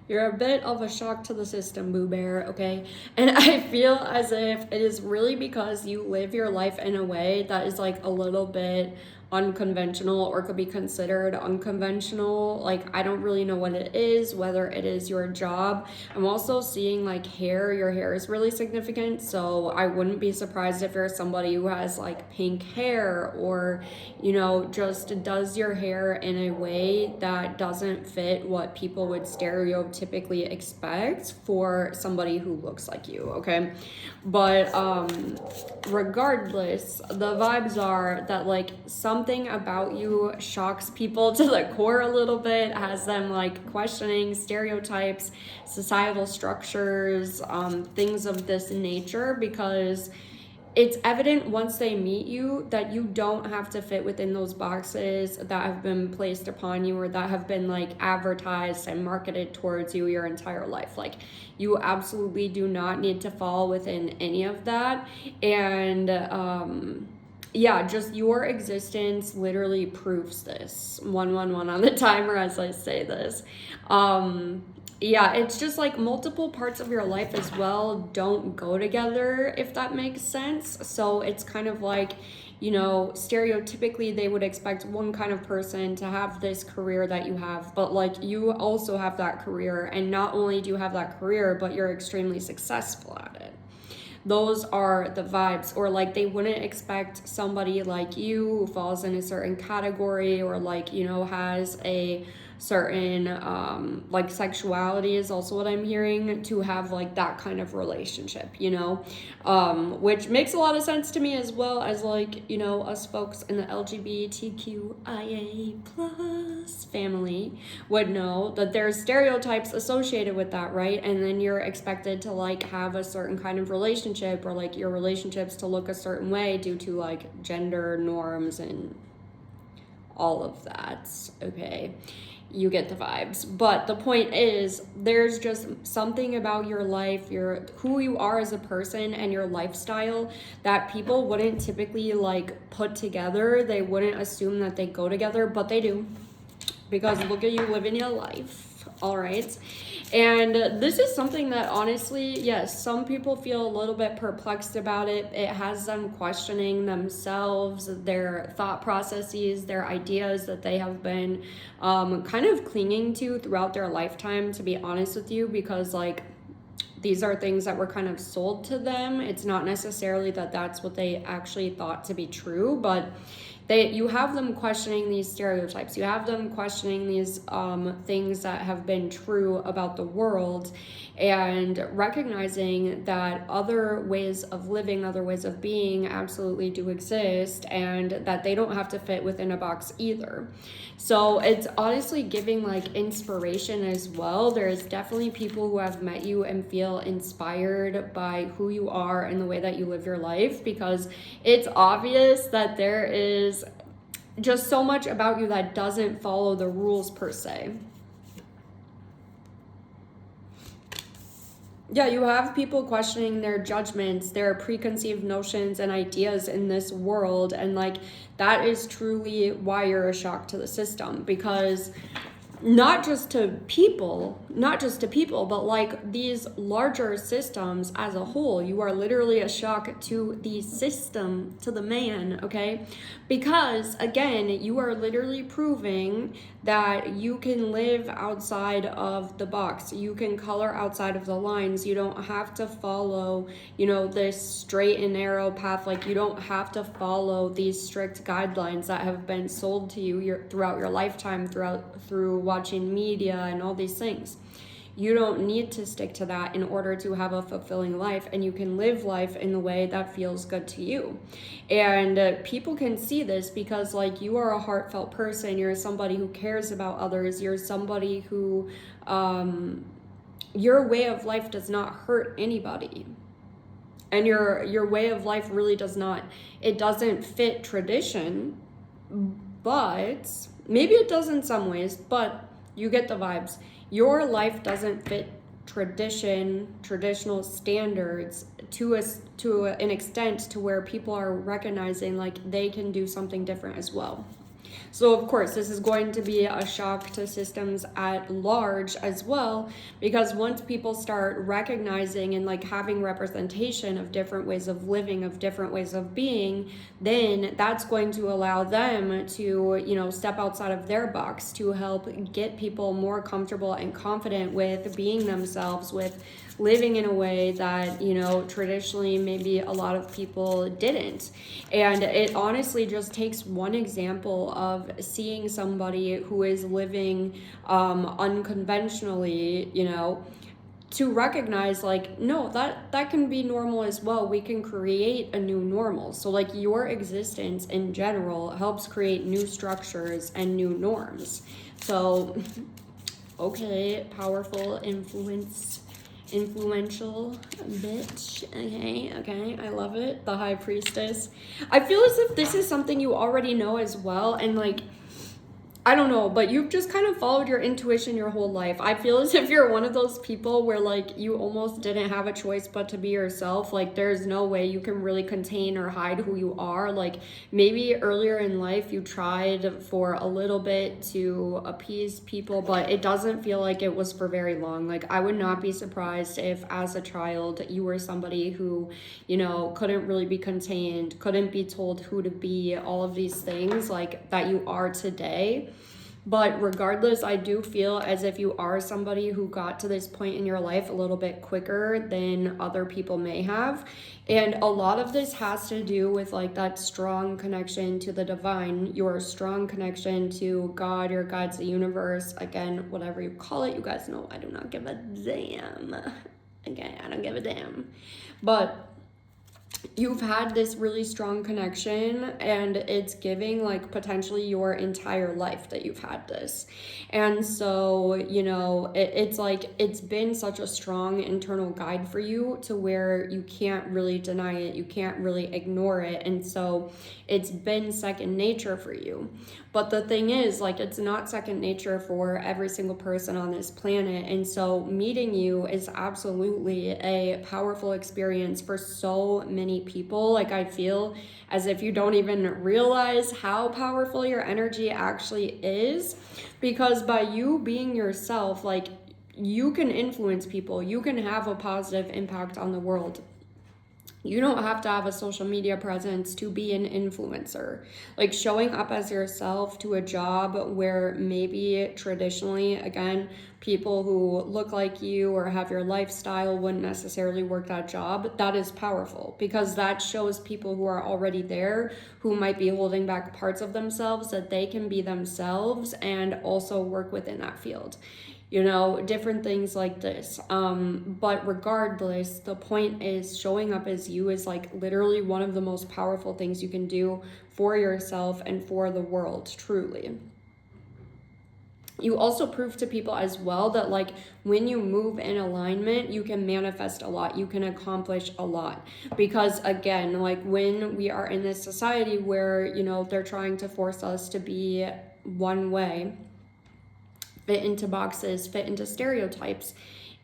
You're a bit of a shock to the system, Boo Bear, okay? And I feel as if it is really because you live your life in a way that is like a little bit unconventional or could be considered unconventional. Like, I don't really know what it is, whether it is your job. I'm also seeing like hair. Your hair is really significant, so I wouldn't be surprised if you're somebody who has like pink hair or, just does your hair in a way that doesn't fit what people would stereotypically expect for somebody who looks like you, okay? But regardless, the vibes are that like something about you shocks people to the core a little bit, has them like questioning stereotypes, societal structures, things of this nature, because it's evident once they meet you that you don't have to fit within those boxes that have been placed upon you or that have been like advertised and marketed towards you your entire life. Like, you absolutely do not need to fall within any of that. And yeah, just your existence literally proves this. 111 on the timer as I say this. Yeah, it's just like multiple parts of your life as well don't go together, if that makes sense. So it's kind of like, stereotypically they would expect one kind of person to have this career that you have, but like you also have that career, and not only do you have that career, but you're extremely successful at it. Those are the vibes. Or like they wouldn't expect somebody like you who falls in a certain category, or like, has a certain like sexuality is also what I'm hearing, to have like that kind of relationship, which makes a lot of sense to me, as well as like, us folks in the LGBTQIA plus family would know that there's stereotypes associated with that, right? And then you're expected to like have a certain kind of relationship, or like your relationships to look a certain way due to like gender norms and all of that, okay? You get the vibes. But the point is, there's just something about your life, who you are as a person, and your lifestyle that people wouldn't typically like put together. They wouldn't assume that they go together, but they do, because look at you living your life. All right. And this is something that honestly, yes, some people feel a little bit perplexed about it. It has them questioning themselves, their thought processes, their ideas that they have been kind of clinging to throughout their lifetime, to be honest with you, because like these are things that were kind of sold to them. It's not necessarily that that's what they actually thought to be true, but you have them questioning these stereotypes. You have them questioning these things that have been true about the world, and recognizing that other ways of living, other ways of being absolutely do exist, and that they don't have to fit within a box either. So it's honestly giving like inspiration as well. There's definitely people who have met you and feel inspired by who you are and the way that you live your life, because it's obvious that there is just so much about you that doesn't follow the rules per se. Yeah, you have people questioning their judgments, their preconceived notions and ideas in this world, and like that is truly why you're a shock to the system, because not just to people, but like these larger systems as a whole, you are literally a shock to the system, to the man, okay? Because again, you are literally proving that you can live outside of the box. You can color outside of the lines. You don't have to follow, this straight and narrow path. Like, you don't have to follow these strict guidelines that have been sold to you throughout your lifetime, through watching media and all these things. You don't need to stick to that in order to have a fulfilling life, and you can live life in the way that feels good to you. And people can see this because like you are a heartfelt person. You're somebody who cares about others. You're somebody who your way of life does not hurt anybody. And your way of life really doesn't fit tradition, but maybe it does in some ways, but you get the vibes. Your life doesn't fit traditional standards to an extent to where people are recognizing like they can do something different as well. So of course, this is going to be a shock to systems at large as well, because once people start recognizing and like having representation of different ways of living, of different ways of being, then that's going to allow them to, you know, step outside of their box to help get people more comfortable and confident with being themselves, with living in a way that, you know, traditionally maybe a lot of people didn't. And it honestly just takes one example of seeing somebody who is living unconventionally, you know, to recognize like, no, that can be normal as well. We can create a new normal. So like your existence in general helps create new structures and new norms. So okay, powerful, influential bitch. Okay, I love it. The High Priestess. I feel as if this is something you already know as well, and like, I don't know, but you've just kind of followed your intuition your whole life. I feel as if you're one of those people where like you almost didn't have a choice but to be yourself. Like there's no way you can really contain or hide who you are. Like maybe earlier in life you tried for a little bit to appease people, but it doesn't feel like it was for very long. Like I would not be surprised if as a child you were somebody who, you know, couldn't really be contained, couldn't be told who to be, all of these things like that you are today. But regardless, I do feel as if you are somebody who got to this point in your life a little bit quicker than other people may have. And a lot of this has to do with like that strong connection to the divine, your strong connection to God, your God's the universe, again, whatever you call it. You guys know I do not give a damn. Okay, I don't give a damn. But you've had this really strong connection, and it's giving like potentially your entire life that you've had this. And so, you know, it's like it's been such a strong internal guide for you to where you can't really deny it, you can't really ignore it. And so it's been second nature for you. But the thing is, like, it's not second nature for every single person on this planet. And so meeting you is absolutely a powerful experience for so many people. Like, I feel as if you don't even realize how powerful your energy actually is, because by you being yourself, like, you can influence people, you can have a positive impact on the world. You don't have to have a social media presence to be an influencer. Like showing up as yourself to a job where maybe traditionally, again, people who look like you or have your lifestyle wouldn't necessarily work that job, that is powerful, because that shows people who are already there, who might be holding back parts of themselves, that they can be themselves and also work within that field. You know, different things like this. But regardless, the point is showing up as you is like literally one of the most powerful things you can do for yourself and for the world, truly. You also prove to people as well that like when you move in alignment, you can manifest a lot, you can accomplish a lot. Because again, like when we are in this society where, you know, they're trying to force us to be one way, fit into boxes, fit into stereotypes,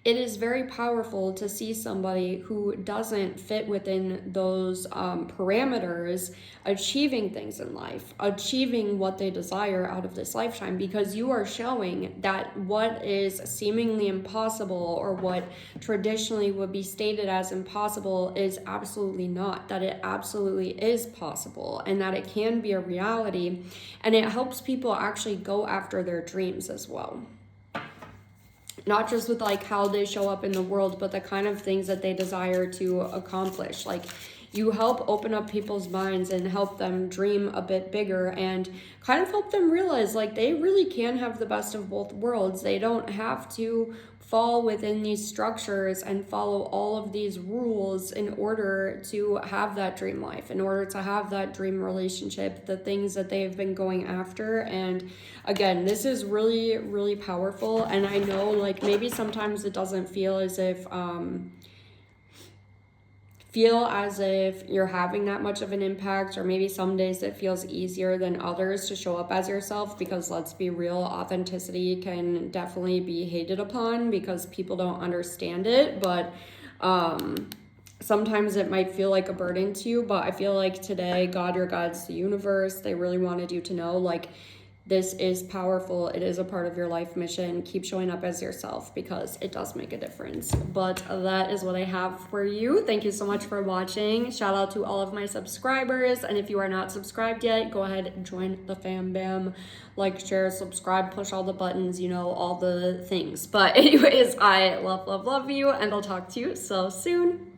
it is very powerful to see somebody who doesn't fit within those parameters achieving things in life, achieving what they desire out of this lifetime, because you are showing that what is seemingly impossible or what traditionally would be stated as impossible is absolutely not, that it absolutely is possible and that it can be a reality, and it helps people actually go after their dreams as well. Not just with like how they show up in the world, but the kind of things that they desire to accomplish. Like you help open up people's minds and help them dream a bit bigger and kind of help them realize like they really can have the best of both worlds. They don't have to fall within these structures and follow all of these rules in order to have that dream life, in order to have that dream relationship, the things that they've been going after. And again, this is really, really powerful. And I know like maybe sometimes it doesn't feel as if you're having that much of an impact, or maybe some days it feels easier than others to show up as yourself, because let's be real, authenticity can definitely be hated upon because people don't understand it. But sometimes it might feel like a burden to you, but I feel like today, God, your guides, the universe, they really wanted you to know, like, this is powerful. It is a part of your life mission. Keep showing up as yourself because it does make a difference. But that is what I have for you. Thank you so much for watching. Shout out to all of my subscribers. And if you are not subscribed yet, go ahead and join the fam bam. Like, share, subscribe, push all the buttons, you know, all the things. But anyways, I love, love, love you. And I'll talk to you so soon.